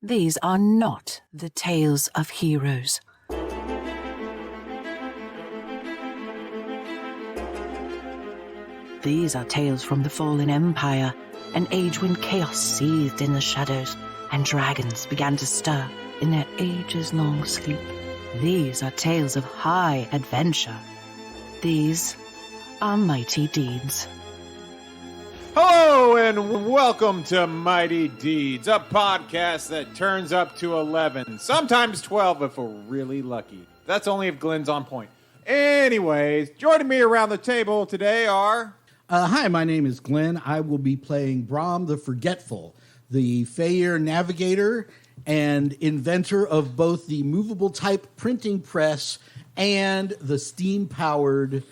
These are not the tales of heroes. These are tales from the fallen empire, an age when chaos seethed in the shadows and dragons began to stir in their ages-long sleep. These are tales of high adventure. These are mighty deeds. Hello and welcome to Mighty Deeds, a podcast that turns up to 11, sometimes 12 if we're really lucky. That's only if Glenn's on point. Anyways, joining me around the table today are... Hi, my name is Glenn. I will be playing Brom the Forgetful, the Feyir navigator and inventor of both the movable type printing press and the steam-powered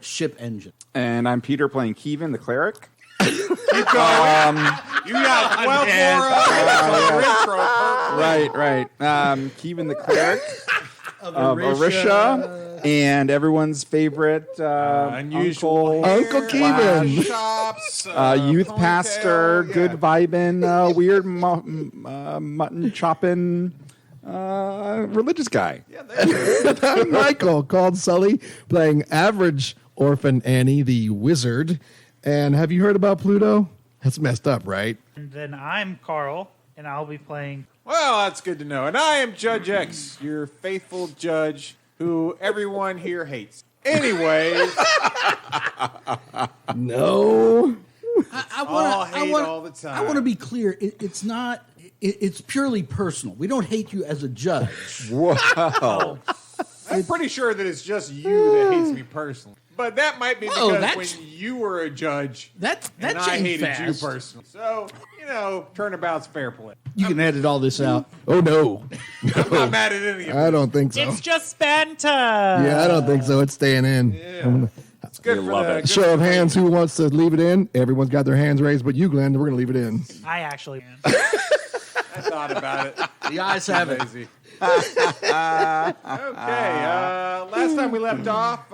ship engine. And I'm Peter playing Kevin, the cleric. Keep going. You got 12 more intro. Right. Kevin, the cleric of Orisha. And everyone's favorite unusual Uncle Kevin. Shops, youth ponytail, pastor, good vibing, weird mutton chopping religious guy. I'm Michael, called Sully, playing Average Orphan Annie, the wizard. And have you heard about Pluto? That's messed up, right? And then I'm Carl, and I'll be playing... Well, that's good to know. And I am Judge X, your faithful judge who everyone here hates. Anyways. No. all the time. I want to be clear. It's not. It's purely personal. We don't hate you as a judge. Whoa. I'm pretty sure that it's just you that hates me personally. But that might be because when you were a judge, that and I hated fast. you personally. So, turnabout's fair play. You can edit all this out. Oh, no. I'm not mad at any of it. I don't think so. It's just banter! Yeah, I don't think so. It's staying in. Yeah. It's good for love the... it. good Show for of the- hands, who wants to leave it in? Everyone's got their hands raised, but you, Glenn, we're going to leave it in. I actually... I thought about it. The eyes have it. Lazy. Okay, last time we left off,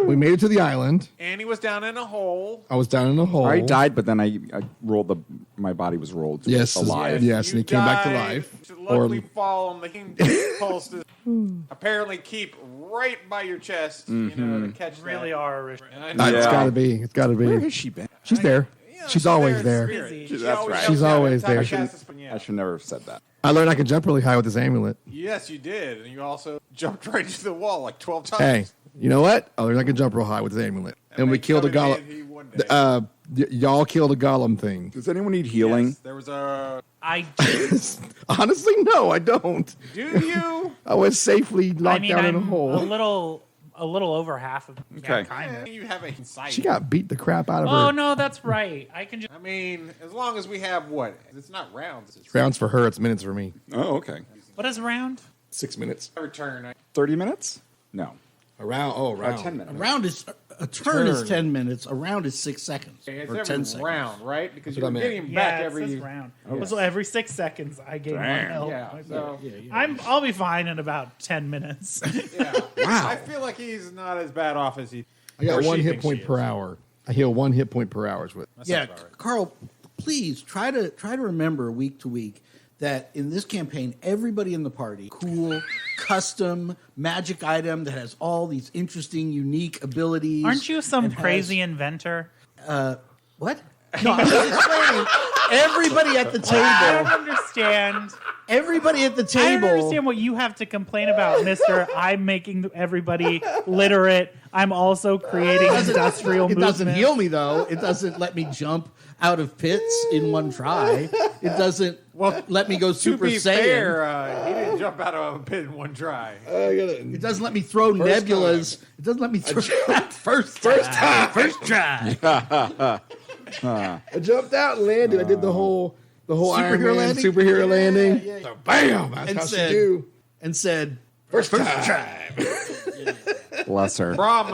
We made it to the island. Annie was down in a hole. I was down in a hole. I died, but then I rolled my body was rolled to Yes, alive. Yes, and he came back to died life. To luckily fall on the King pulse to apparently keep right by your chest, to catch really that. are... I know. It's Yeah. got to be. It's got to Where be. has she been? She's there. Yeah, She's always in there. spirit. Busy. She That's always right. helps She's out always every time there. she casts this- I should never have said that. I learned I can jump really high with this amulet. Yes, you did. And you also jumped right into the wall like 12 times. Hey, you know what? I learned I can jump real high with this amulet. And we makes killed a somebody he golem. one day. Y'all killed a golem thing. Does anyone need healing? Yes, there was a... I do. Honestly, no, I don't. Do you? I was safely I locked mean, down in a I'm hole. a little over half of... Okay. Yeah, kind of. You have a insight. She got beat the crap out of Oh, her. no, that's right. I can just... I mean, as long as we have what? It's not rounds. It's Rounds for her, it's minutes for me. Oh, okay. What is round? 6 minutes. return. 30 minutes? No. Around. 10 minutes. A round is a turn is 10 minutes. A round is 6 seconds It's or every 10 seconds. round, right? Because That's you're what I meant. getting Yeah, back it every... says round. Okay. So every 6 seconds, I gain 1 health. Yeah, so... I'll be fine in about 10 minutes. Yeah. Wow. I feel like he's not as bad off as he... I got or she 1 hit thinks point she per is. hour. I heal 1 hit point per hour with. That Yeah, sounds about right. Carl, please try to remember week to week that in this campaign, everybody in the party, cool, custom magic item that has all these interesting, unique abilities. Aren't you some and has- crazy inventor? What? No, I'm just explaining. Everybody at the I don't table. understand. Everybody at the I table. don't understand what you have to complain about, mister. I'm making everybody literate. I'm also creating industrial It doesn't movement. heal me though. It doesn't let me jump out of pits in one try. It doesn't let me go To Super be Saiyan. fair, he didn't jump out of a pit in one try. It doesn't let me throw nebulas. It doesn't let me throw first time. First try. I jumped out and landed. I did the whole Iron Superhero Man landing? superhero landing. Yeah. So bam! That's And how said- she do. And said First time. Bless her. Brom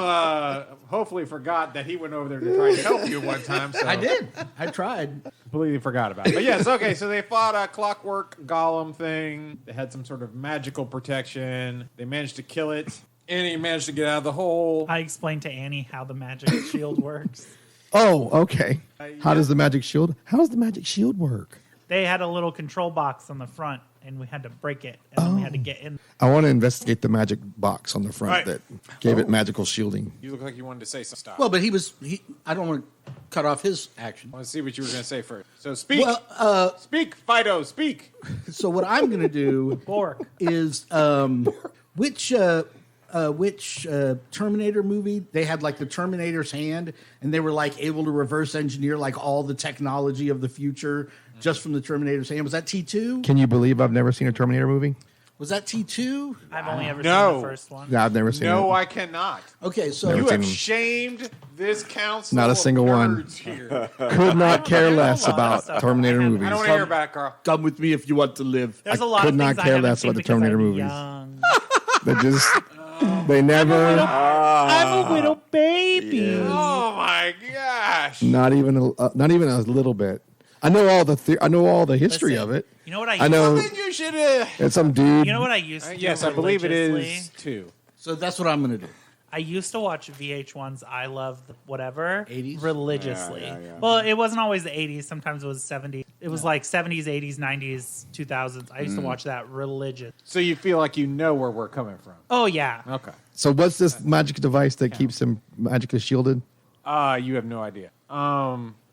hopefully forgot that he went over there to try and help you one time. So I did. I tried. completely forgot about it. But yes, okay, so they fought a clockwork golem thing. They had some sort of magical protection. They managed to kill it. And he managed to get out of the hole. I explained to Annie how the magic shield works. Oh, okay. How does the magic shield? How does the magic shield work? They had a little control box on the front, and we had to break it, and then we had to get in. I want to investigate the magic box on the front Right. that gave it magical shielding. You look like you wanted to say some stuff. Well, but I don't want to cut off his action. I want to see what you were going to say first. So speak. Well, Speak, Fido, speak. so what I'm going to do Bork. is which Terminator movie they had like the Terminator's hand, and they were like able to reverse engineer like all the technology of the future just from the Terminator's hand. Was that T2? Can you believe I've never seen a Terminator movie? Was that T2? I've only ever No. seen the first one. No, I've never seen No, it. I cannot. Okay, so Never You seen have them. shamed this council. Not a of single one. nerds here. Could not care I know less a lot of about stuff. Terminator I have- movies. I don't want to hear about it, Carl. come with me if you want to live. There's I a lot could of not things I care haven't less seen about the because Terminator I'm movies. young. They just, they never, I'm a little baby. Oh my gosh. not even a little bit. I know all the history Listen, of it. You know what I I know Then you should. it's some dude. You know what I used to do Yes, I believe it religiously? is too. So that's what I'm going to do. I used to watch VH1's I Love the Whatever 80s? religiously. Yeah, yeah. Well, it wasn't always the 80s. Sometimes it was 70s. It was like 70s, 80s, 90s, 2000s. I used to watch that religious. So you feel like you know where we're coming from. Oh, yeah. Okay. So what's this magic device that keeps him magically shielded? You have no idea.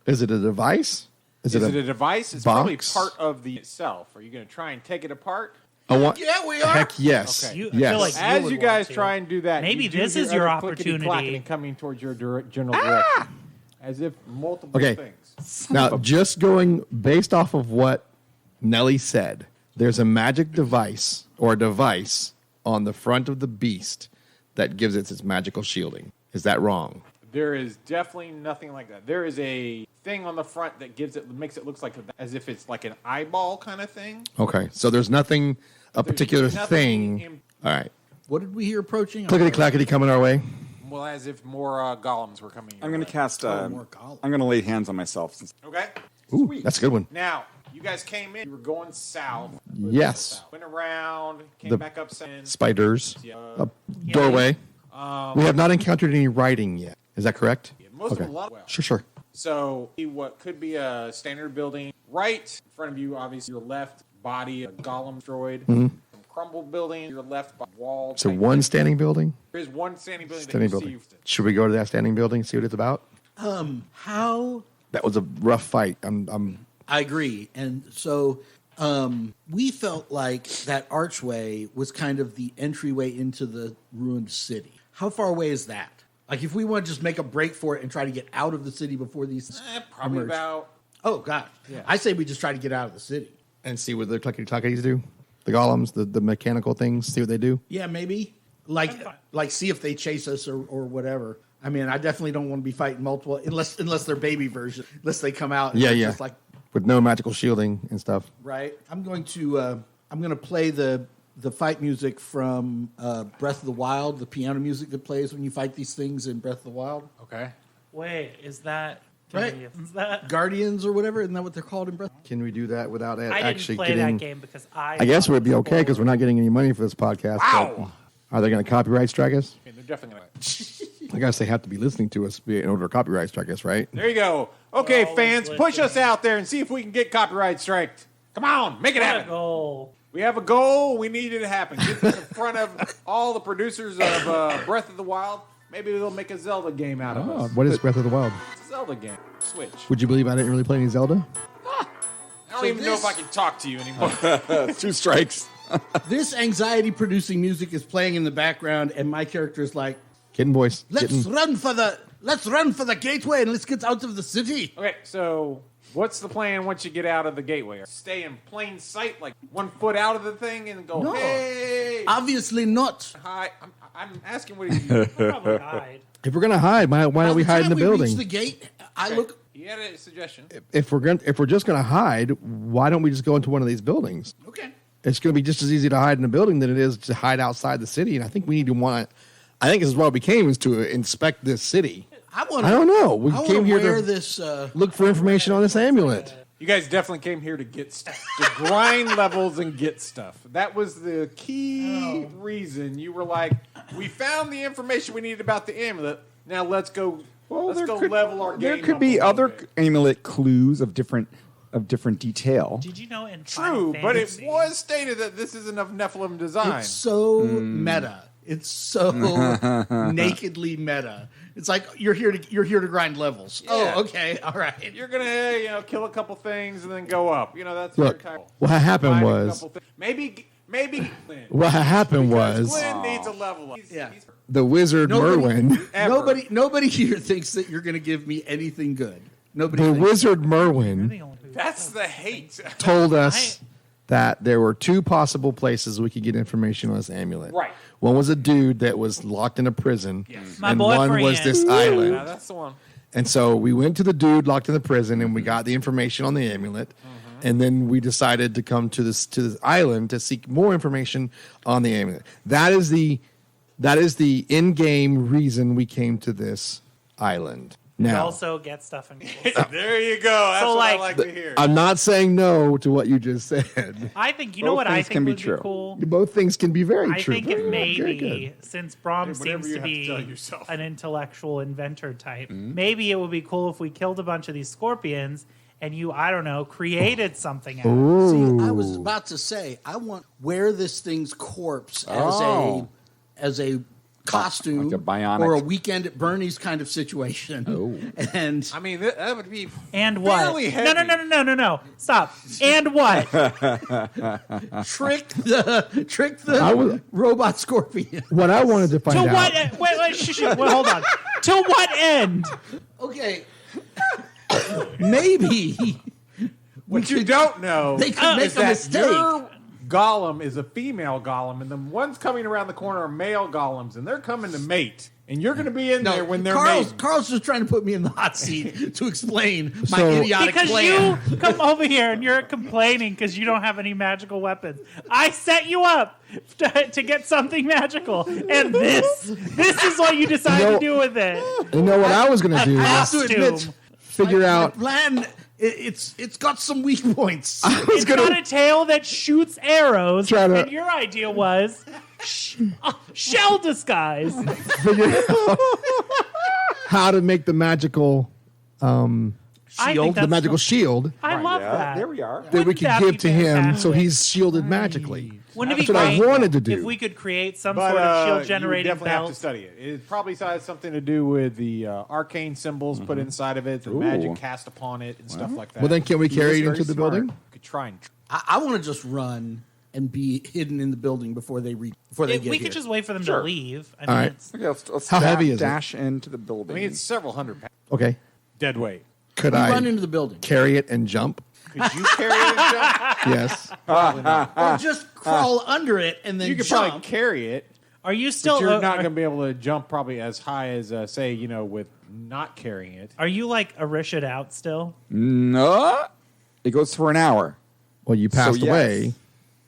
Is it a device? Is it a device? It's probably box? part of the itself. Are you going to try and take it apart? I want. Yeah, we are. Heck yes. Okay. You- I yes. feel like- As would you guys want to. try and do that, Maybe you do this hear is your other clickety-clacking opportunity. coming towards your general direction, as if multiple Okay. things. Now, just going based off of what Nelly said, there's a magic device or device on the front of the beast that gives it its magical shielding. Is that wrong? There is definitely nothing like that. There is a thing on the front that makes it look like as if it's like an eyeball kind of thing. Okay, so there's nothing, a particular nothing thing. All right, What did we hear approaching? clickety clackety coming our way. Well, as if more golems were coming. I'm going to cast. more column. I'm going to lay hands on myself. Since Okay. Ooh, Sweet. that's a good one. Now, you guys came in. You were going south. Yes, Went around. Came The back up. Saying, spiders, Yeah. a doorway. We have not encountered any writing yet. Is that correct? most Okay. of a lot. Well, Sure. so what could be a standard building right in front of you, obviously your left body, a golem droid. Some crumbled building, your left wall. So type one thing. standing building. There is one standing building Standing that you building. see. Should we go to that standing building? See what it's about. How? That was a rough fight. I'm I agree. And so we felt like that archway was kind of the entryway into the ruined city. How far away is that? Like, if we want to just make a break for it and try to get out of the city before these Probably emerge. about. Oh, gosh. I say we just try to get out of the city. and see what the cluckety clackities do. The golems, the mechanical things. See what they do. Yeah, maybe. Like see if they chase us or whatever. I mean, I definitely don't want to be fighting multiple unless they're baby version. Unless they come out. And Yeah, it's yeah. Just like, With no magical shielding and stuff. right. I'm going to play the fight music from Breath of the Wild, the piano music that plays when you fight these things in Breath of the Wild. Okay. Wait, is that... Right. Is that... Guardians or whatever, isn't that what they're called in Breath? Can we do that without I didn't actually play getting? that game because I guess it would be okay because we're not getting any money for this podcast. Wow. but Are they going to copyright strike us? Okay, they're definitely gonna. I guess they have to be listening to us in order to copyright strike us, right? There you go. Okay, Always fans, push listening. us out there and see if we can get copyright striked. Come on, make it happen. goal. We have a goal. We need it to happen. Get this in front of all the producers of Breath of the Wild. Maybe they'll make a Zelda game out of us. What is Breath of the Wild? It's a Zelda game. Switch. Would you believe I didn't really play any Zelda? I don't even know if I can talk to you anymore. 2 strikes. This anxiety-producing music is playing in the background, and my character is like, Kitten voice. Let's Kitten. run for the gateway and let's get out of the city. Okay, so what's the plan once you get out of the gateway? Stay in plain sight, like 1 foot out of the thing, and go, No. hey, Obviously not. hi. I'm asking what you. Probably died. If we're gonna hide, why don't we hide in the By time we building? reach the gate, I look. You had a suggestion. If we're just gonna hide, why don't we just go into one of these buildings? Okay. It's gonna be just as easy to hide in a building than it is to hide outside the city. And I think we need to I think this is why we came, is to inspect this city. I don't know. We came here wear to this. look for information on this amulet. You guys definitely came here to get stuff, to grind levels and get stuff. That was the key reason. You were like, we found the information we needed about the amulet. Now let's go. Let's go level our game. There could up be a little other bit. amulet clues of different of different detail. Did you know in True, Final but it Fantasy, was stated that this isn't of Nephilim design. It's so meta. It's so nakedly meta. It's like you're here to grind levels. Yeah. Oh, okay, all right. You're gonna, kill a couple things and then go up. That's Look, your type. what happened Find a was- couple maybe Glenn. What happened Because was Glenn needs a level up. Yeah. the wizard Merwin. Ever. Nobody here thinks that you're going to give me anything good. Nobody. The thinks wizard you're Merwin the only who- That's the hate. told us that there were two possible places we could get information on this amulet. Right. One was a dude that was locked in a prison, My and one was boyfriend. this Yeah, island. that's the one. And so we went to the dude locked in the prison, and we got the information on the amulet. And then we decided to come to this island to seek more information on the amulet. That is the in-game reason we came to this island. You Now, also get stuff in. There you go. That's So, what I like, like to hear. I'm not saying no to what you just said. I think you know Both what I things think can be would true. be cool. Both things can be very I true. think Very it good, may very be, good. since Brom Whatever seems you to have to be tell yourself. an intellectual inventor type, maybe it would be cool if we killed a bunch of these scorpions and you, I don't know, created something out of it. See, I was about to say I want wear this thing's corpse as a costume Like a bionic- or a weekend at Bernie's kind of situation. And I mean, that would be And what? fairly No, heavy. no. Stop. And what? trick the robot scorpion. What I wanted to find To out. what? Wait, hold on. To what end? Okay, maybe What you don't know they could make is a that mistake. your golem is a female golem, and the ones coming around the corner are male golems, and they're coming to mate. And you're going to be in there when they're mating. Carl's just trying to put me in the hot seat to explain my So- idiotic Because plan. you come over here and you're complaining because you don't have any magical weapons. I set you up to get something magical, and this is what you decide to do with it. You know what I was going to do? I have to Costume. admit, Figure my out. plan. It's got some weak points. It's got a tail that shoots arrows, Try to- and your idea was shell disguise. Figure out how to make the magical I think the that's magical shield I love Yeah, that. there we are. that we Wouldn't could that give be to him so fantastic? he's shielded magically. Wouldn't it That's be what I great wanted to do. if we could create some But sort of you shield generating definitely have to belt? study it. It probably has something to do with the arcane symbols put inside of it, the magic cast upon it, and stuff like that. Well, then can we carry it He is into the very building? smart. You could try and. I want to just run and be hidden in the building before they get We here. could just wait for them Sure. to leave. I All mean, right. it's, Okay, let's How heavy is it? dash into the building. I mean, it's several hundred pounds. Okay. Dead weight. Could run I into the building carry it and jump? Could you carry it and jump? Yes. or just crawl under it and then You could jump. probably carry it. are you still? But you're not going to be able to jump probably as high as, say, with not carrying it. Are you like Arisha'd out still? No, it goes for an hour. Well, you passed yes. away,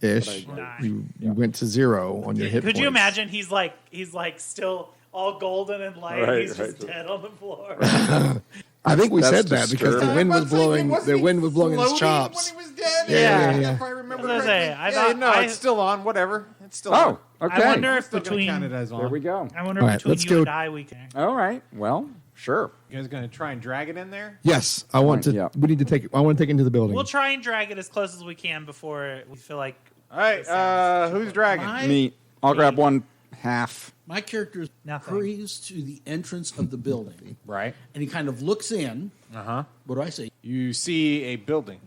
ish. But I- You went to 0 on your hit Could points. you imagine? He's like still all golden and light. Right, He's just right. dead on the floor. I think we That's said that because the disturbing. wind was blowing. The wind was blowing his chops. When he was dead? Yeah. If I remember I was gonna correctly. say, I thought- no, I- it's still on. Whatever. It's still Oh, on. okay. I wonder if Still gonna between count it as on. There we go. I wonder All if right, between let's you go- and I we can. All right. Well, sure. You guys going to try and drag it in there? Yes, I want to. Yeah. We need to take. I want to take it into the building. We'll try and drag it as close as we can before we feel like. All right. Who's dragging? My- Me. I'll grab one half. My character Nothing. hurries to the entrance of the building, Right. and he kind of looks in. Uh-huh. What do I say? You see a building.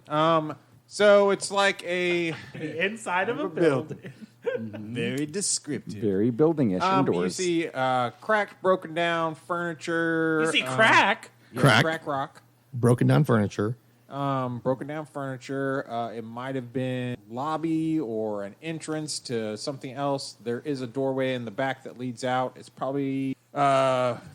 So it's like a Inside of a building. very descriptive. Very building-ish You indoors. see cracked, broken down furniture. You see crack. Yeah, Crack. crack rock. Broken down furniture. Broken down furniture. It might have been lobby or an entrance to something else. There is a doorway in the back that leads out. It's probably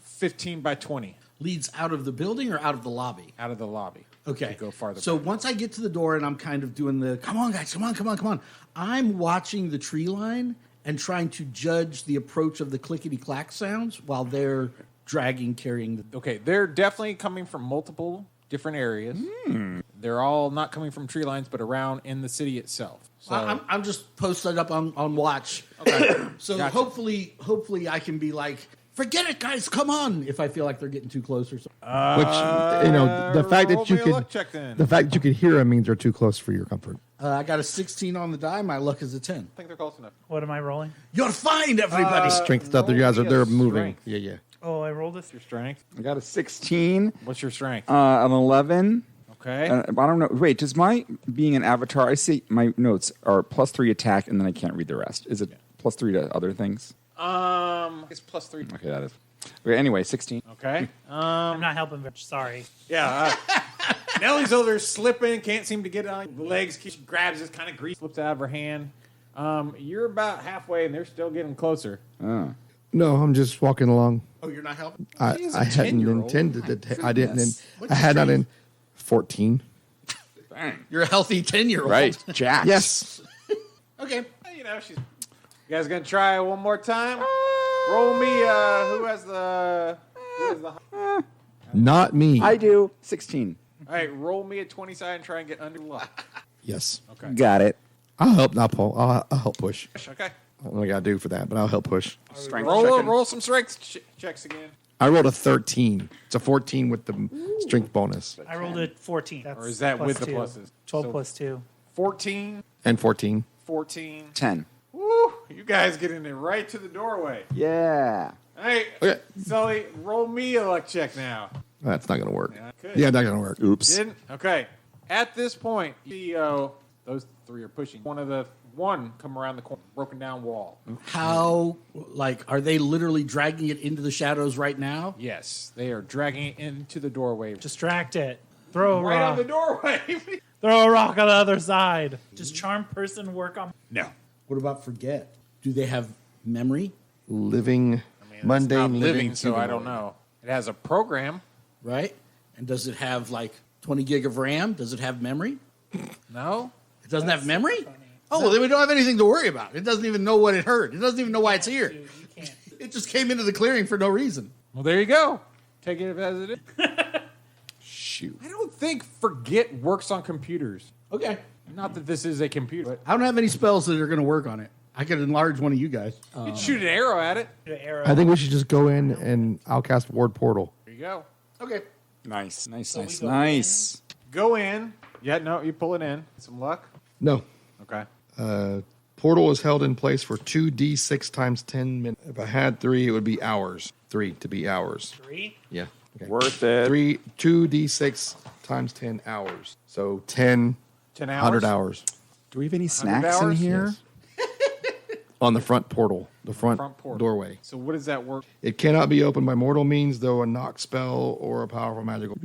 15 by 20 Leads out of the building or out of the lobby? out of the lobby. Okay. To go farther. So back. once I get to the door and I'm kind of doing the, come on, guys, come on. I'm watching the tree line and trying to judge the approach of the clickety-clack sounds while they're carrying the... Okay, they're definitely coming from multiple different areas. They're all not coming from tree lines, but around in the city itself. So I'm just posted up on watch. Okay. So Gotcha. hopefully I can be like, forget it, guys. Come on. If I feel like they're getting too close or something. Which the fact roll that you me a could luck check then. the fact that you could hear them means they're too close for your comfort. I got a 16 on the die. My luck is a 10. I think they're close enough. What am I rolling? You're fine, everybody. Strength stuff. roll You guys are me a they're moving. strength. Yeah. Oh, I rolled this. Your strength. I got a 16, What's your strength? an 11. Okay. I don't know. Wait, does my being an avatar? I see my notes are +3 attack, and then I can't read the rest. Is it +3 to other things? It's +3. Okay, that is. Okay, anyway, 16. Okay. I'm not helping very much. Sorry. Yeah. Nellie's over there slipping, can't seem to get it on the legs. She grabs this kind of grease, slips out of her hand. You're about halfway, and they're still getting closer. Oh. No, I'm just walking along. Oh, you're not helping? I She's a hadn't 10-year-old. intended to. I didn't. Goodness. What's I had your not in 14. Bang. You're a healthy 10-year-old. Right, Jack. Yes. Okay. You know, she's. You guys gonna try it one more time? Roll me. Who has the? Not me. I do. 16. All right, roll me a 20 side and try and get under luck. Yes. Okay. Got it. I'll help. Not Paul. I'll help push. Okay. I don't know what I gotta do for that, but I'll help push. Strength Roll checking. roll some strength checks again. I rolled a 13. It's a 14 with the strength bonus I rolled a 14. That's Or is that plus with the 2. pluses? 12 So- plus 2. 14, and 14. 14. 10. Woo! You guys getting it right to the doorway. Yeah. All right, Okay. Sully, roll me a luck check now. That's not gonna work. Yeah, I could. Yeah, not gonna work. Oops. Didn't? Okay. At this point, CEO, those three are pushing. One come around the corner, broken down wall. How, are they literally dragging it into the shadows right now? Yes, they are dragging it into the doorway. Distract it. Throw a right on rock. the doorway. Throw a rock on the other side. Does charm person work on? No. What about forget? Do they have memory? Living It's mundane not living, so I humanoid. don't know. It has a program. Right? And does it have 20 gig of RAM? Does it have memory? No. It doesn't have memory? Oh, well, then we don't have anything to worry about. It doesn't even know what it heard. It doesn't even know why it's here. You can't. It just came into the clearing for no reason. Well, there you go. Take it as it is. Shoot. I don't think forget works on computers. Okay. Not that this is a computer, but I don't have any spells that are going to work on it. I could enlarge one of you guys. you can shoot an arrow at it. The arrow. I think we should just go in and I'll cast Ward Portal. There you go. Okay. Nice. Nice, So we nice, go nice. Go in. Yeah, no, you pull it in. Some luck. No. Okay. Portal is held in place for 2d6 times 10 minutes. If I had 3, it would be hours. 3 to be hours. 3. Yeah. Okay. Worth it. 2d6 times 10 hours. So 10, 10 hours. 100 hours. Do we have any snacks in hours? here? On the front portal, the front, portal. doorway. So what does that work? It cannot be opened by mortal means, though a knock spell or a powerful magical.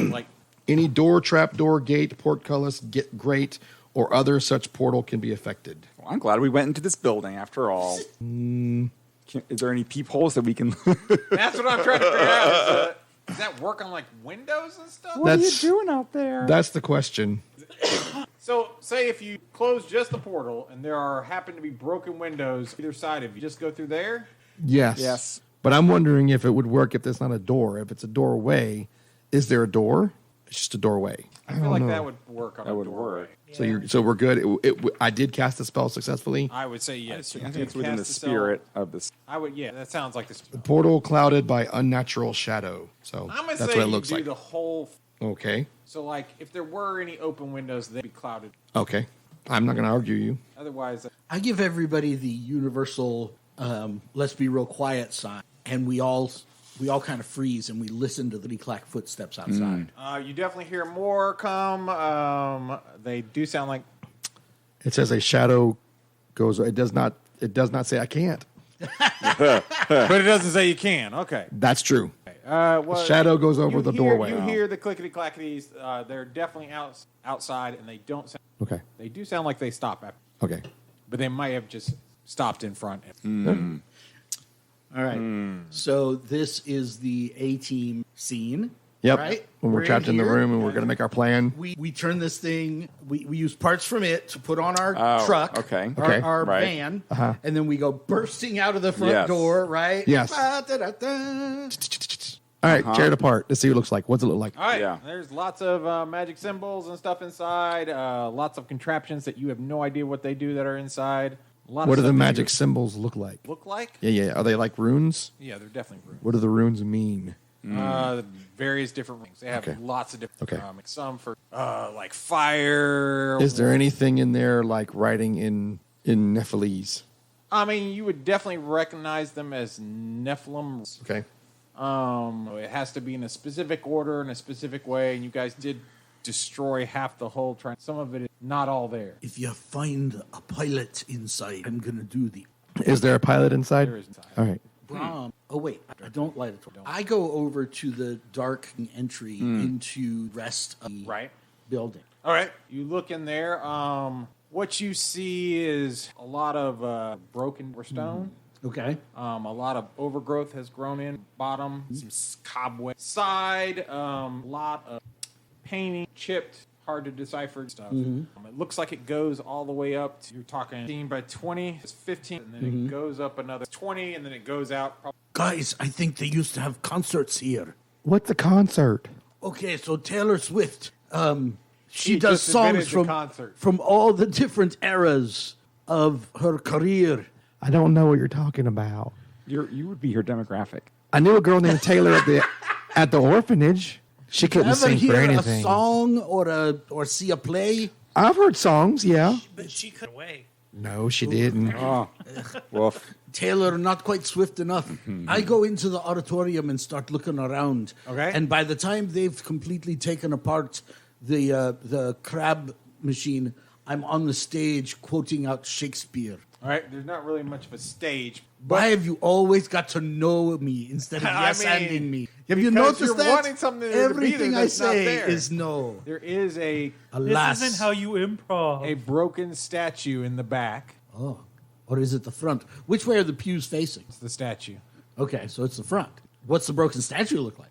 Like, Any door, trap door, gate, portcullis, grate, or other such portal can be affected. Well, I'm glad we went into this building after all. Is there any peepholes that we can... that's what I'm trying to figure out. Does that work on Windows and stuff? What are you That's- doing out there? That's the question. So, say if you close just the portal and there happen to be broken windows either side of you, just go through there. Yes. Yes. But I'm wondering if it would work if there's not a door. If it's a doorway, is there a door? It's just a doorway. I feel like that would work on That a would doorway. work. So we're good. I did cast the spell successfully. I would say yes. I You think did it's within the cast spell. spirit of this. I would, yeah. That sounds like the spell. Portal clouded by unnatural shadow. So I'm gonna that's say what it you looks do like. the whole. Okay. So, if there were any open windows, they'd be clouded. Okay. I'm not going to argue you. Otherwise, I give everybody the universal let's be real quiet sign. And we all kind of freeze and we listen to the clack footsteps outside. you definitely hear more come. They do sound like. It says a shadow goes. It does not say I can't. But it doesn't say you can. Okay. That's true. Well, shadow goes over the doorway. You hear the clickety clackities. They're definitely outside, and they don't. Okay. They do sound like they stop after, Okay. but they might have just stopped in front. All right. So this is the A-team scene. Yep. Right? When we're trapped in the here. room and we're going to make our plan. We turn this thing, we use parts from it to put on our Oh, truck, okay. Okay. our Right. van, and then we go bursting out of the front Yes. door, right? Yes. Ba-da-da-da. All right. Tear it apart. Let's see what it looks like. What's it look like? All right. Yeah. There's lots of magic symbols and stuff inside. Lots of contraptions that you have no idea what they do that are inside. A lot What of do the stuff magic you symbols look like? look like? Yeah. Are they like runes? Yeah, they're definitely runes. What do the runes mean? Various different rings. They have Okay. lots of different. Okay. Some for like fire. Is there anything in there like writing in Nephalese? I mean, you would definitely recognize them as Nephilim. Okay. It has to be in a specific order in a specific way, and you guys did destroy half the hull. Some of it is not all there. If you find a pilot inside, I'm going to do the Is there a pilot inside? There is inside. All right. Brom. Oh, wait. I don't light it. I go over to the dark entry into rest of the Right. building. All right. You look in there. What you see is a lot of broken stone. Okay. A lot of overgrowth has grown in bottom, some cobweb side, a lot of painting, chipped, hard to decipher stuff. It looks like it goes all the way up to, you're talking 15 by 20, it's 15, and then it goes up another 20, and then it goes out. Guys, I think they used to have concerts here. What's a concert? Okay, so Taylor Swift, she He does just invented songs the concert. from all the different eras of her career. I don't know what you're talking about. You would be her demographic. I knew a girl named Taylor at the orphanage. She couldn't Ever sing hear for a anything. song or see a play? I've heard songs, yeah. But she could away. No, she didn't. Oh, woof. Taylor, not quite swift enough. I go into the auditorium and start looking around. Okay. And by the time they've completely taken apart the crab machine, I'm on the stage quoting out Shakespeare. All right. There's not really much of a stage. Why have you always got to know me instead of I yes-anding mean, me? Have you because noticed you're that? wanting something to be there Everything I that's not say there. is no. There is a Alas. This isn't how you improv. broken statue in the back. Oh. Or is it the front? Which way are the pews facing? It's the statue. Okay, so it's the front. What's the broken statue look like?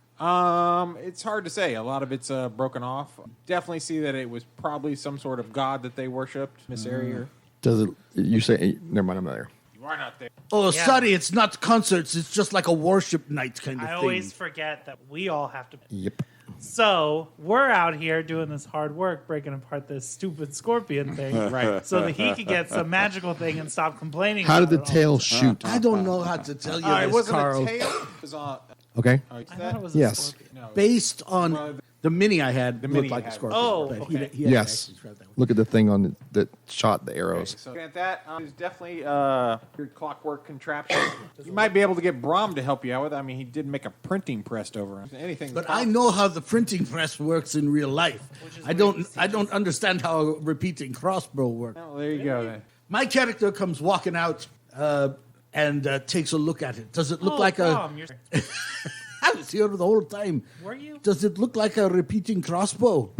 It's hard to say. A lot of it's broken off. Definitely see that it was probably some sort of god that they worshipped in this area. Does it? You say? Never mind. I'm not there. You are not there. Oh, Yeah. sorry, it's not concerts. It's just like a worship night kind of I thing. always forget that we all have to. Yep. So we're out here doing this hard work, breaking apart this stupid scorpion thing, Right. so that he could get some magical thing and stop complaining. How did the about it all. tail shoot? I don't know how to tell you It this, wasn't Carl. a tail. It was on. Okay. I thought it was a Yes. scorpion. No. Based on Well, the mini I had, mini looked like you a had. scorpion. Oh, but okay. he had Yes. actually tried that one. Look at the thing on that shot the arrows. So looking at that, is definitely your clockwork contraption. You might be able to get Brom to help you out with. I mean, he did make a printing press over him. Anything. But I know how the printing press works in real life. I don't understand how a repeating crossbow works. Well, there you go. Then. My character comes walking out and takes a look at it. Does it look like Tom, you're, I was here the whole time. were you? Does it look like a repeating crossbow?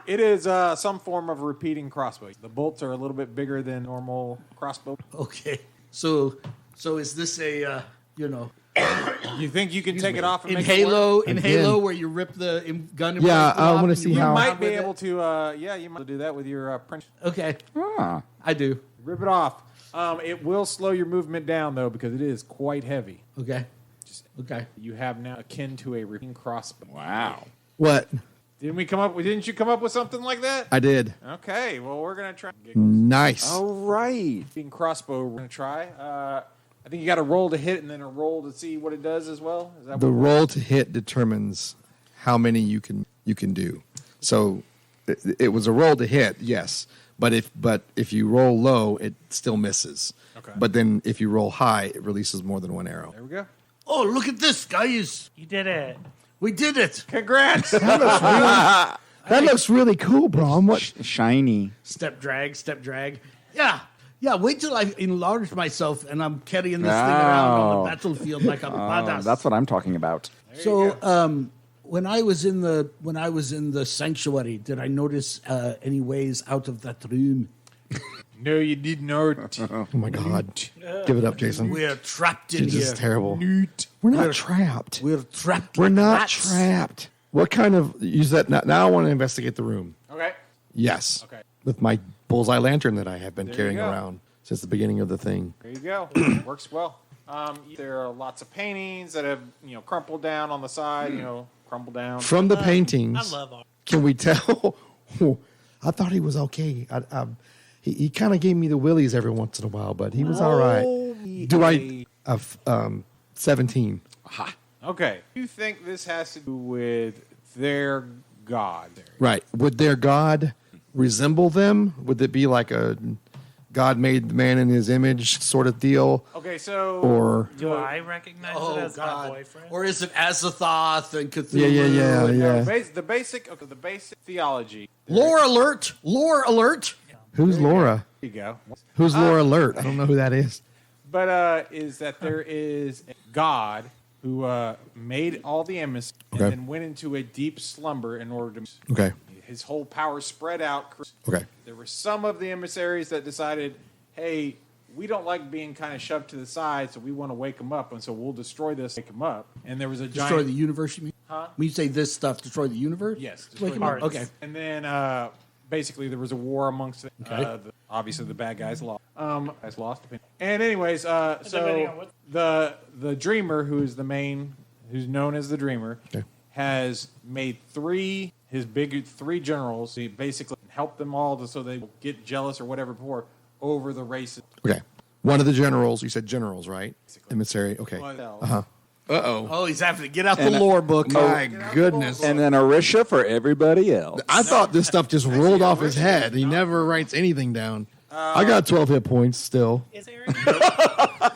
It is some form of repeating crossbow. The bolts are a little bit bigger than normal crossbow. Okay. So is this a You think you can take it off and in make it work? Halo Again. where you rip the gun? and Yeah, break it I off wanna and see you You how- run might around be with able it? to. Yeah, you might do that with your print. Okay, Ah. I do. Rip it off. It will slow your movement down though because it is quite heavy. Okay. Okay. You have now akin to a repeating crossbow. Wow. What? Didn't you come up with something like that? I did. Okay, well we're gonna try. Nice. All right. Repeating crossbow. We're gonna try. I think you got to roll to hit and then a roll to see what it does as well. Is that The what roll to hit determines how many you can do. So it was a roll to hit, yes. But if you roll low, it still misses. Okay. But then if you roll high, it releases more than one arrow. There we go. Oh, look at this, guys! You did it. We did it. Congrats. That looks really cool, Brom. What? Shiny. Step drag. Yeah. Wait till I enlarge myself and I'm carrying this thing around on Wow. the battlefield like a badass. That's what I'm talking about. So, when I was in the sanctuary, did I notice any ways out of that room? No, you did not. Oh my God! Give it up, Jason. We're trapped in This here. is terrible. We're not trapped. We're trapped. We're like not rats. trapped. What kind of use that? Now I want to investigate the room. Okay. Yes. Okay. With my bullseye lantern that I have been There you carrying go. around since the beginning of the thing. There you go. Works well. There are lots of paintings that have crumpled down on the side. Crumpled down. From the paintings, I love art. can we tell? I thought he was okay. He kind of gave me the willies every once in a while, but he was all right. Do I 17? Okay. You think this has to do with their god? Right. Would their god resemble them? Would it be like a God made the man in his image sort of deal? Okay, so Or Do I recognize it as my boyfriend? Or is it Azathoth and Cthulhu? yeah. the basic theology. Lore alert! Lore alert! Who's Laura? There you go. Who's Laura Alert? I don't know who that is. But is that there is a God who made all the emissaries Okay. and then went into a deep slumber in order to Okay. his whole power spread out. Okay. There were some of the emissaries that decided, hey, we don't like being kind of shoved to the side, so we want to wake them up, and so we'll destroy this, wake them up. And there was a giant... Destroy the universe, you mean? Huh? When you say this stuff, destroy the universe? Yes. Wake 'em up. Parts. Okay. And then basically there was a war amongst obviously the bad guys lost. Guys lost. And anyways, Depending so on what- the dreamer, who's known as the dreamer, Okay. has made three generals. He basically helped them all so they get jealous or whatever over the races. Okay. One of the generals, you said generals, right? Emissary. Okay. Uh-huh. Uh-oh. Oh, he's having to get out the And, lore book. My goodness. And then Orisha for everybody else. I thought this stuff just rolled off his head. He never writes anything down. I got 12 hit points still. Is there?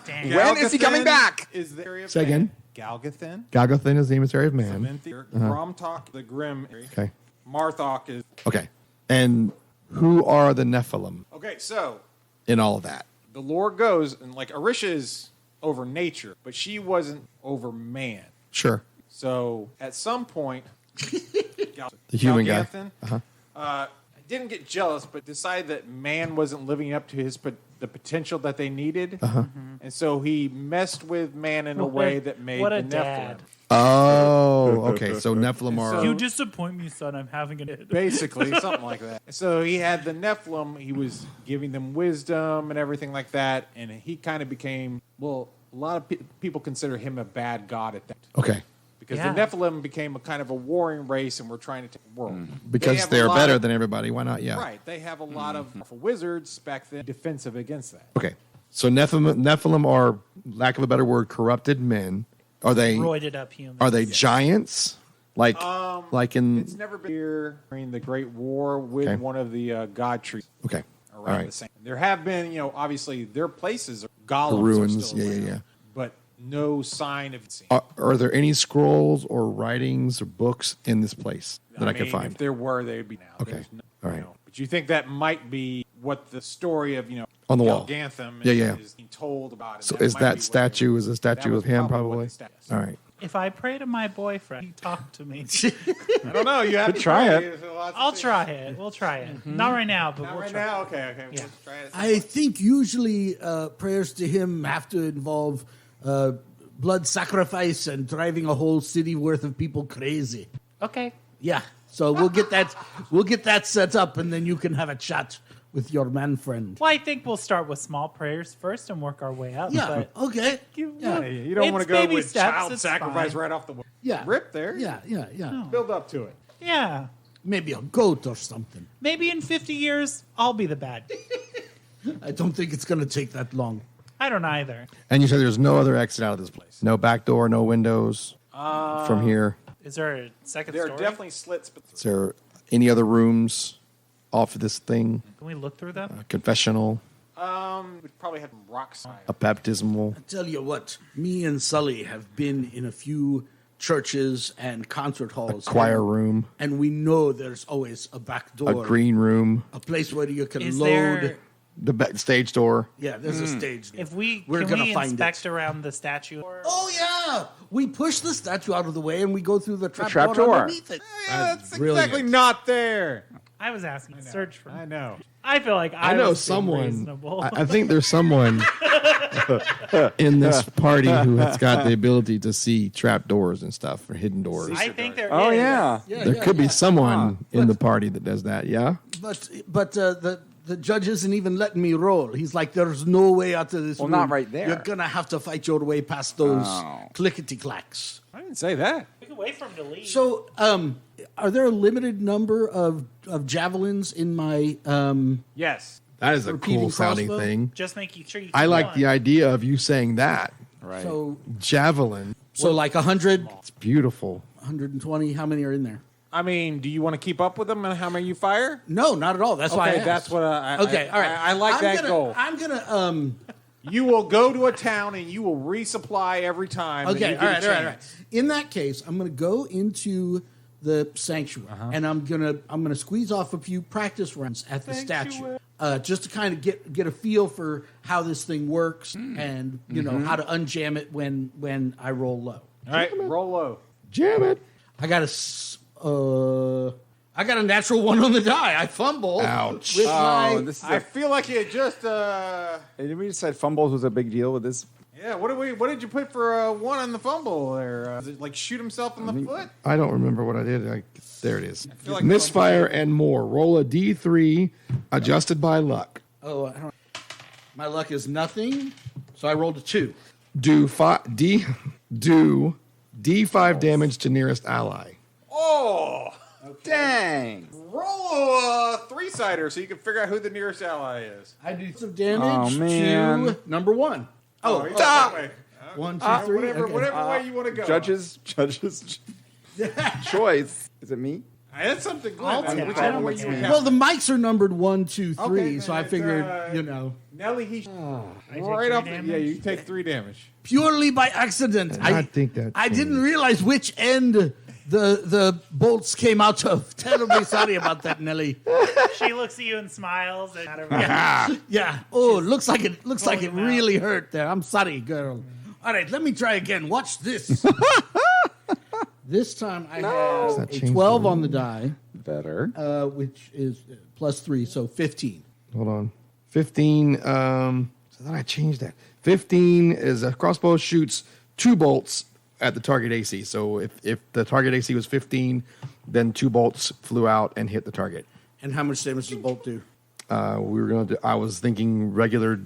Damn. When is he coming back? Is the area of Say again? Galgathin. Galgathin is the emissary of man. Savinthir, Gromtok, the Grim. Okay. Marthok is... Okay. And who are the Nephilim Okay, so in all of that? the lore goes, and like Orisha is over nature, but she wasn't over man. Sure. So at some point, The human guy. Galgathin, didn't get jealous, but decided that man wasn't living up to the potential that they needed, and so he messed with man in a way that made What a the dad. Nephilim. Oh, okay. So Nephilim are... You disappoint me, son. I'm having a kid. Basically, something like that. So he had the Nephilim. He was giving them wisdom and everything like that, and he kind of became, well, a lot of people consider him a bad god at that. Okay. Because Yeah. the Nephilim became a kind of a warring race, and we're trying to take the world. Because have a they're lot better of- than everybody. Why not? Yeah. Right. They have a lot of wizards back then defensive against that. Okay. So Nephilim are, lack of a better word, corrupted men. Are they Roided up humans. are they giants? Like in... It's never been here during the Great War with Okay. one of the god trees Okay. around All right. the same. There have been, obviously their places are The golems. ruins. Are still Yeah, around, yeah. But no sign of it. Are there any scrolls or writings or books in this place that I can find? If there were, they would be now. Okay. There's no, All right. But you think that might be what the story of, On the wall. Galganthum Yeah. is being told about. So And is might that be what statue it is a That statue was of him what probably? the statue is. All right. If I pray to my boyfriend, he talk to me. I don't know. You have to try it. There's lots of I'll things. try it. We'll try it. Not right now, but Not we'll right try. now. Okay. Yeah. We'll try it. I think usually prayers to him have to involve blood sacrifice and driving a whole city worth of people crazy. Okay. Yeah. So we'll get that set up, and then you can have a chat with your man friend. Well, I think we'll start with small prayers first and work our way up. Yeah. But Okay. you, Yeah. You don't want It's to go baby with steps, child it's sacrifice fine. right off the Yeah. rip there. Yeah. Build up to it. Yeah. Maybe a goat or something. Maybe in 50 years, I'll be the bad guy. I don't think it's going to take that long. I don't either. And you said there's no other exit out of this place. No back door, no windows from here. Is there a second There are story? definitely slits, but Is there any other rooms off of this thing? Can we look through them? A confessional, we'd probably have rocks. a baptismal. Tell you what, me and Sully have been in a few churches and concert halls. Choir room, And we know there's always a back door. a green room, A place where you can Is load. there? the stage door. Yeah, there's a stage. If we We're can gonna we find inspect it. around the statue? Oh yeah, we push the statue out of the way and we go through the trap trap door door. underneath it. That's brilliant. exactly not there. I was asking. Search for. I know. I feel like I know was being someone. reasonable. I think there's someone in this party who has got the ability to see trap doors and stuff or hidden doors. I think there is. Oh, yeah. There could be someone in the party that does that. Yeah. But the judge isn't even letting me roll. He's like, there's no way out of this Well, room. not right there. You're gonna have to fight your way past those Oh. clickety clacks. I didn't say that. We can wait for him to leave. So, are there a limited number of javelins in my? Yes. That is a Repeating cool sounding crossbow? thing. Just making sure you. I keep like going. the idea of you saying that. Right. So, Javelin. like 100, It's beautiful. 120. How many are in there? I mean, do you want to keep up with them and how many you fire? No, not at all. That's why I Okay, asked. that's what I. Okay, all right. I like that goal. I'm gonna. You will go to a town and you will resupply every time. that Okay, you all get a right, all right, all right. chance. In that case, I'm gonna go into the sanctuary and I'm gonna squeeze off a few practice runs at the statue, just to kind of get a feel for how this thing works and how to unjam it when I roll low. All right, roll low. Jam it. I got a natural one on the die. I fumble. Ouch. With my, This is I feel like you just. did we decide fumbles was a big deal with this? Yeah. What did you put for one on the fumble there? Is it like shoot himself in the foot? I don't remember what I did. There it is. feel like Misfire and more. Roll a D3 adjusted by luck. I don't, my luck is nothing, so I rolled a 2. Do D5 damage to nearest ally. Oh. Dang. Roll a 3-sider so you can figure out who the nearest ally is. I do some damage Oh, man. to number 1. Oh, that way. 1, 2, 3. Whatever Okay. way you want to go. Judges choice. Is it me? That's something good. I'll man. take Whichever it. way you would Well, the mics are numbered 1, 2, 3, Okay, so I it's, figured, Nelly, he I right take off. 3 Yeah, damage? you take 3 damage. purely by accident. I think that's I didn't funny. realize which end the bolts came out of. Terribly sorry about that, Nelly. She looks at you and smiles. And Yeah. Oh, looks like it him out. really hurt there. I'm sorry, girl. All right, let me try again. Watch this. This time I have That a changed 12 the on the die, Better. which is plus 3, so 15. Hold on. 15. So then I changed that. 15 is a crossbow shoots 2 bolts at the target AC. So if the target AC was 15, then 2 bolts flew out and hit the target. And how much damage does bolt do? We were going to. I was thinking regular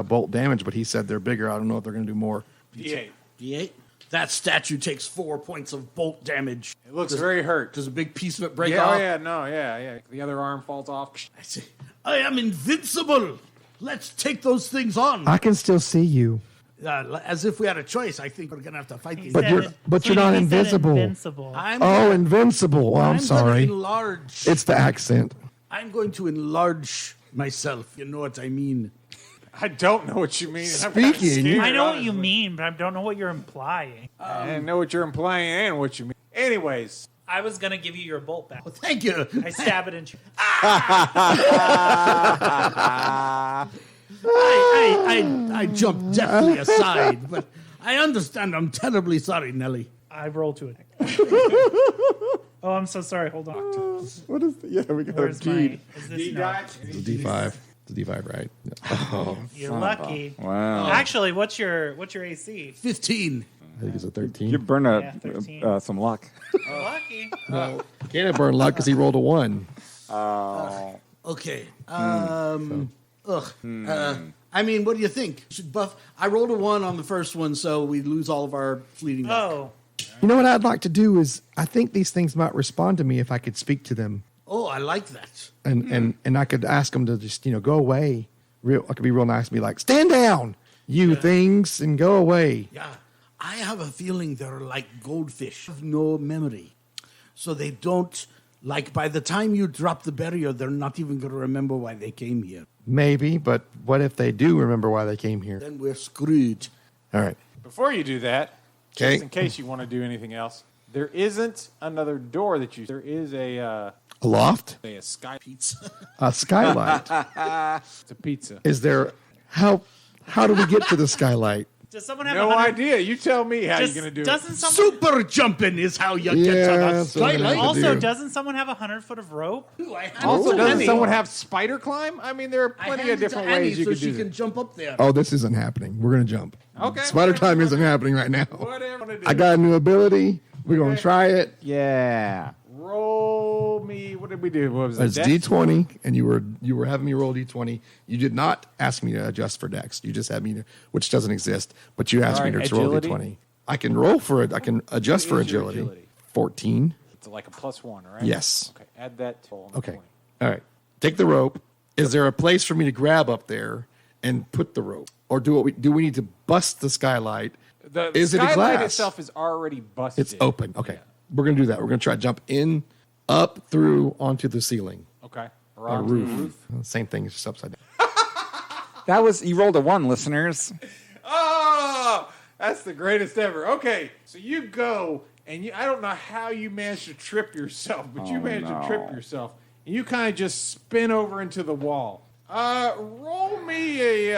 bolt damage, but he said they're bigger. I don't know if they're going to do more. D8. D8? That statue takes 4 points of bolt damage. It looks very hurt. Does a big piece of it break Yeah, off? oh yeah, no, yeah. The other arm falls off. I say, I am invincible. Let's take those things on. I can still see you. As if we had a choice. I think we're gonna have to fight these. But guys. you're not He said invisible. invincible. I'm Oh, gonna, invincible. Oh, I'm I'm sorry. Gonna enlarge. It's the accent. I'm going to enlarge myself. You know what I mean? I don't know what you mean. I'm kinda Speaking- scared, I know what you honestly. mean, but I don't know what you're implying. I know what you're implying and what you mean. Anyways, I was gonna give you your bolt back. Well, thank you. I stab it into. I jumped deftly aside, but I understand. I'm terribly sorry, Nelly. I roll to attack. Oh, I'm so sorry. Hold on. What is? Yeah, we got Where's my? Is this D no. die. It's a D5. It's a D5, right? Oh, You're lucky. Wow. Actually, what's your AC? 15. I think it's a 13. You burn Yeah, 13. some luck. Lucky. Can't have burned luck because he rolled a 1. Oh. Okay. I mean, what do you think? Should buff? I rolled a 1 on the first one, so we lose all of our fleeting luck. Oh, You know what I'd like to do is I think these things might respond to me if I could speak to them. Oh, I like that. And I could ask them to just, go away. I could be real nice and be like, stand down, you things, and go away. Yeah. I have a feeling they're like goldfish, have no memory. So they don't, like, by the time you drop the barrier, they're not even going to remember why they came here. Maybe, but what if they do remember why they came here? Then we're screwed. All right. Before you do that, Okay. just in case you want to do anything else, there isn't another door that you. There is A loft? a sky pizza. A skylight? It's a pizza. Is there, how do we get to the skylight? does someone have No 100? idea. You tell me how Just- you're gonna do it. doesn't someone Super jumping is how you get to the that's what I'm gonna skylight. have to also do. doesn't someone have 100 foot of rope? Ooh, I handed Also, it to doesn't Annie. someone have spider climb? I mean, there are I plenty handed of it to different Annie ways you so could she do can this. jump up there. Oh, this isn't happening. We're going to jump. Okay, Spider whatever. time isn't happening right now. Whatever you wanna do. I got a new ability. We're going to try it. Yeah. Roll me. What did we do? What was it? It's Dex? D20, and you were having me roll D20. You did not ask me to adjust for Dex. You just had me to, which doesn't exist, but you asked All me right, to roll agility? D20. I can roll for it. I can adjust for What is your agility. agility? 14. It's like a +1, right? Yes. Okay, add that to Okay. All right. Take the rope. Is there a place for me to grab up there and put the rope, or do we need to bust the skylight? The Is it a skylight glass? itself is already busted. It's open. Okay, Yeah. we're gonna do that. We're gonna try to jump in, up, through, onto the ceiling. Okay. Or Or onto the roof. Same thing, it's just upside down. You rolled a 1, listeners. Oh, that's the greatest ever. Okay, so you go, and I don't know how you managed to trip yourself, but you managed to trip yourself, and you kind of just spin over into the wall. Roll me a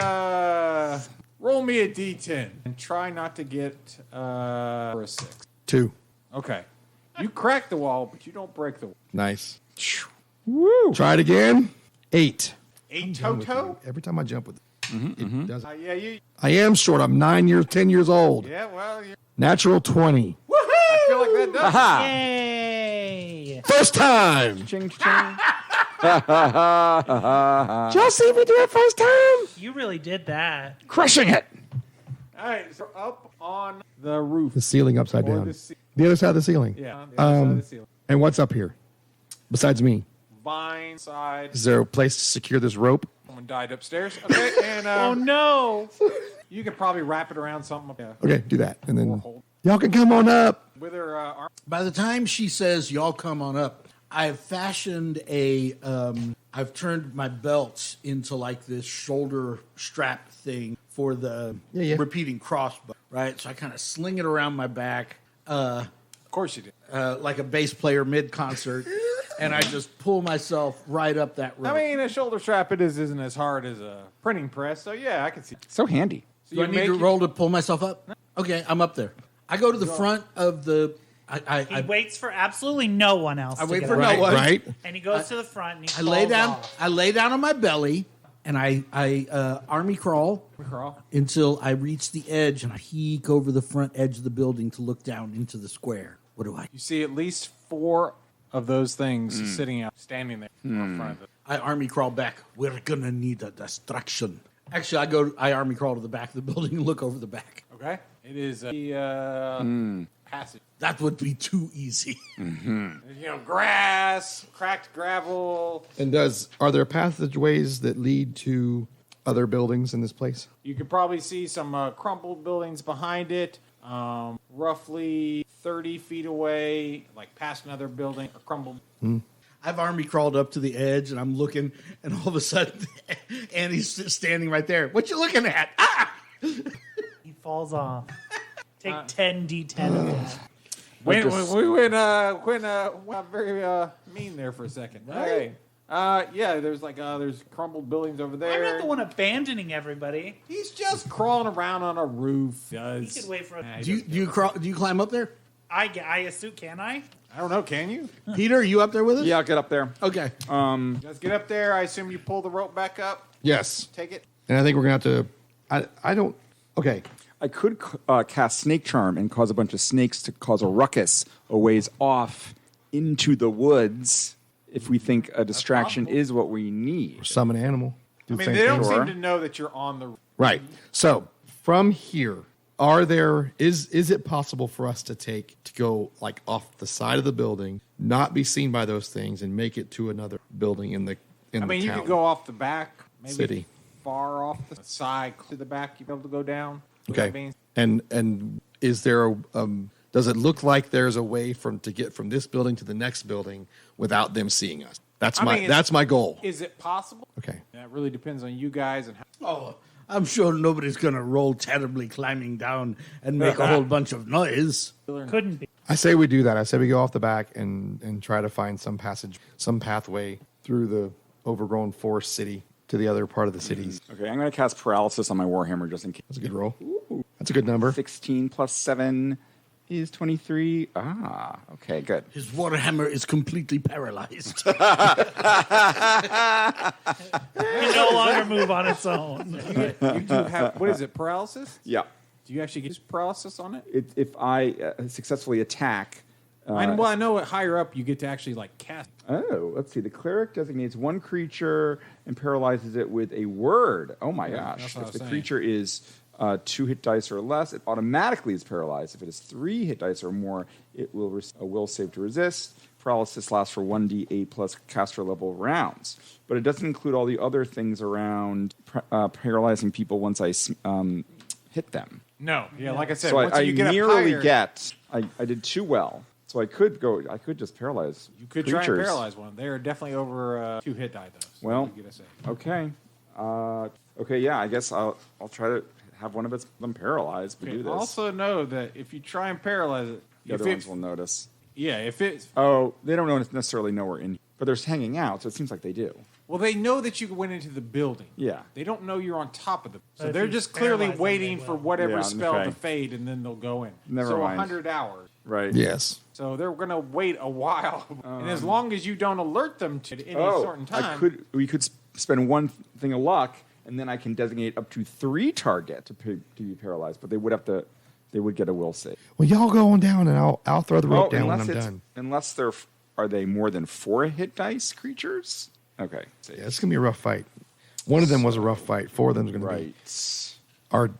D10 and try not to get a 6. 2. Okay, you crack the wall, but you don't break the wall. Nice. Woo! Try it again. 8. 8 Toto? Every time I jump with it, it does. Yeah, I am short. I'm 10 years old. yeah. Well, you're, Natural 20. I feel like that does. Aha! Yay! First time. Ching, ching. Y'all see me do it first time? You really did that. Crushing it. All right, so up on the roof. The ceiling upside Or down. the The other side of the ceiling. Yeah, the other side of the ceiling. And what's up here? Besides me, Vine side. is there a place to secure this rope? Someone died upstairs. Okay, and Oh no! you could probably wrap it around something. Yeah. Okay, do that, and then hold. y'all can come on up. With her arm. By the time she says, y'all come on up, I've fashioned I've turned my belt into like this shoulder strap thing for the Yeah. repeating crossbow, right? So I kind of sling it around my back Of course you did. like a bass player mid-concert, and I just pull myself right up that rope. I mean, a shoulder strap isn't as hard as a printing press, so yeah, I can see. So handy. So do I need to roll to pull myself up? Okay, I'm up there. I go to the front of the... He waits for absolutely no one else. I to wait get for up. no one. Right? And he goes to the front and he I lay falls down. off. I lay down on my belly, and I army crawl Crawl. until I reach the edge, and I peek over the front edge of the building to look down into the square. What do I? You see at least 4 of those things standing there in front of it. I army crawl back. We're gonna need a distraction. Actually, I army crawl to the back of the building and look over the back. Okay, it is a passage. That would be too easy. Grass, cracked gravel. And are there passageways that lead to other buildings in this place? You could probably see some crumbled buildings behind it. Roughly 30 feet away, like past another building, a crumbled. I've army crawled up to the edge, and I'm looking, and all of a sudden, Annie's standing right there. What you looking at? Ah! He falls off. Take 10 D10 of that. We went very mean there for a second. Okay. Yeah, there's crumbled buildings over I'm there. not the one abandoning everybody. He's just crawling around on a roof. He could wait for us. Do you climb up there? I assume, can I? I don't know. Can you? Peter, are you up there with us? Yeah, I'll get up there. Okay. Let's get up there. I assume you pull the rope back up. Yes. Take it. And I think we're going to have to... I don't... Okay. I could cast Snake Charm and cause a bunch of snakes to cause a ruckus a ways off into the woods if we think a distraction is what we need. Summon animal. Do I the mean, same they don't thing. seem to know that you're on the. Right. So from here, is it possible for us to go like off the side of the building, not be seen by those things, and make it to another building in the I mean, the you town? could go off the back, maybe City. far off the side to the back. You'd be able to go down. Okay. And is there a does it look like there's a way to get from this building to the next building without them seeing us? That's my goal. Is it possible? Okay. That really depends on you guys and how. Oh, I'm sure nobody's going to roll terribly climbing down and make a whole bunch of noise. Couldn't be. I say we do that. I say we go off the back and try to find some pathway through the overgrown forest city to the other part of the cities. Okay, I'm going to cast Paralysis on my Warhammer just in case. That's a good roll. That's a good number. 16 plus 7 is 23. Ah, okay, good. His warhammer is completely paralyzed. It can no longer move on its own. You do have what is it? Paralysis? Yeah. Do you actually get paralysis on it? If I successfully attack... I know higher up you get to actually like cast. Oh, let's see. The cleric designates one creature and paralyzes it with a word. Oh my Yeah, gosh! that's what I If was the saying. creature is 2 hit dice or less, it automatically is paralyzed. If it is 3 hit dice or more, it will a will save to resist. paralysis lasts for 1d8 plus caster level rounds. But it doesn't include all the other things around paralyzing people once I hit them. No, yeah, like I said, So once I you get nearly up higher, I did too well. So I could just paralyze you could creatures. try and paralyze one. They are definitely over 2 hit die, though. So Well, what are you gonna say? Okay. Okay, yeah, I guess I'll try to have one of them paralyzed, but do this. Also know that if you try and paralyze it, the other ones will notice. Yeah, if it's... Oh, they don't necessarily know we're in, but they're hanging out, so it seems like they do. Well, they know that you went into the building. Yeah. They don't know you're on top of the... But So if they're you just clearly paralyze them, waiting they for will. whatever Yeah, spell okay. to fade, and then they'll go in. Never so mind. 100 hours. Right. Yes. So they're going to wait a while. And as long as you don't alert them to any certain time... We could spend one thing of luck, and then I can designate up to 3 targets to be paralyzed, but they would get a will save. Well, y'all go on down, and I'll throw the rope down when I'm done. Unless are they more than 4 hit dice creatures? Okay. Yeah, it's gonna be a rough fight. One of them was a rough fight. 4 of them is gonna be Right. our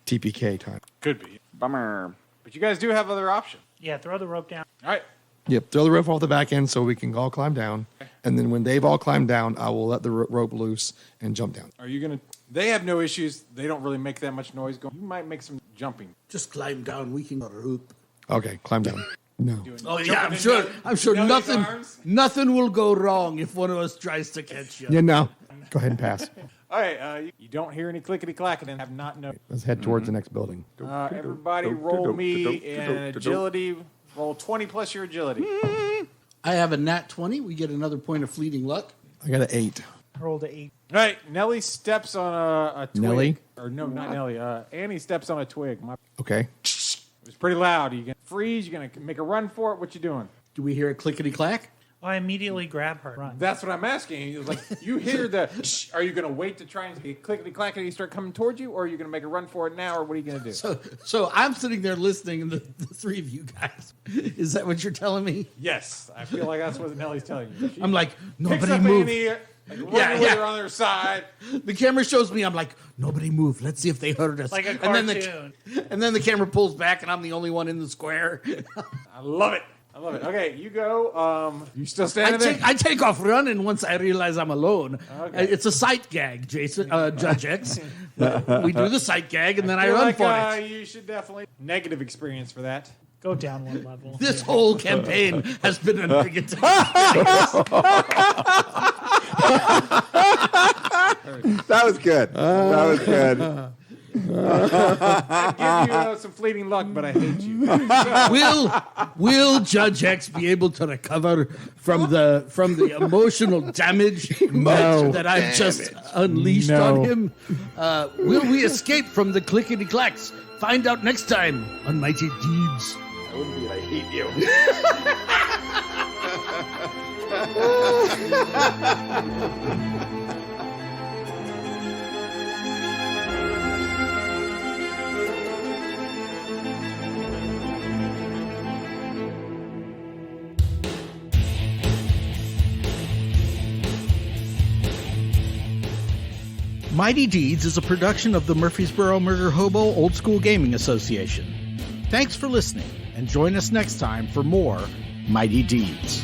TPK time. Could be. Bummer. But you guys do have other options. Yeah, throw the rope down. All right. Yep, throw the rope off the back end so we can all climb down, and then when they've all climbed down, I will let the rope loose and jump down. Are you going to... They have no issues. They don't really make that much noise going. You might make some jumping. Just climb down. We can hoop. Okay, climb down. No. Oh yeah, Jumping I'm sure in Nellie's nothing arms? nothing will go wrong if one of us tries to catch you. Yeah, no. Go ahead and pass. All right. You don't hear any clickety-clacking and have not known. Let's head towards the next building. Everybody roll me an agility. Roll 20 plus your agility. I have a nat 20. We get another point of fleeting luck. I got an 8. Rolled a 8. All right. Nellie steps on a twig. Nellie? Or no, not Nellie. Annie steps on a twig. Okay. It was pretty loud. You going to freeze? You going to make a run for it? What you doing? Do we hear a clickety clack? Well, I immediately grab her. Run. That's what I'm asking. It's like, you hear the, are you going to wait to try and clickety clackety start coming towards you, or are you going to make a run for it now, or what are you going to do? So I'm sitting there listening, and the 3 of you guys. Is that what you're telling me? Yes, I feel like that's what Nellie's telling you. She I'm like, picks nobody up move. Annie, like, running Yeah, with yeah. her on their side. The camera shows me. I'm like, nobody move. Let's see if they heard us. Like a and cartoon. then the camera pulls back, and I'm the only one in the square. I love it. I love it. Okay, you go. You still standing there? I take off running once I realize I'm alone. Okay. It's a sight gag, Jason, Judge X. We do the sight gag, and then I feel run like, for it. You should definitely negative experience for that. Go down one level. This whole campaign has been a negative. That was good. That was good. I give you some fleeting luck, but I hate you. Will Judge X be able to recover from the emotional damage that I've just unleashed on him? Will we escape from the clickety clacks? Find out next time on Mighty Deeds. I wouldn't be. I hate you. Mighty Deeds is a production of the Murfreesboro Murder Hobo Old School Gaming Association. Thanks for listening, and join us next time for more Mighty Deeds.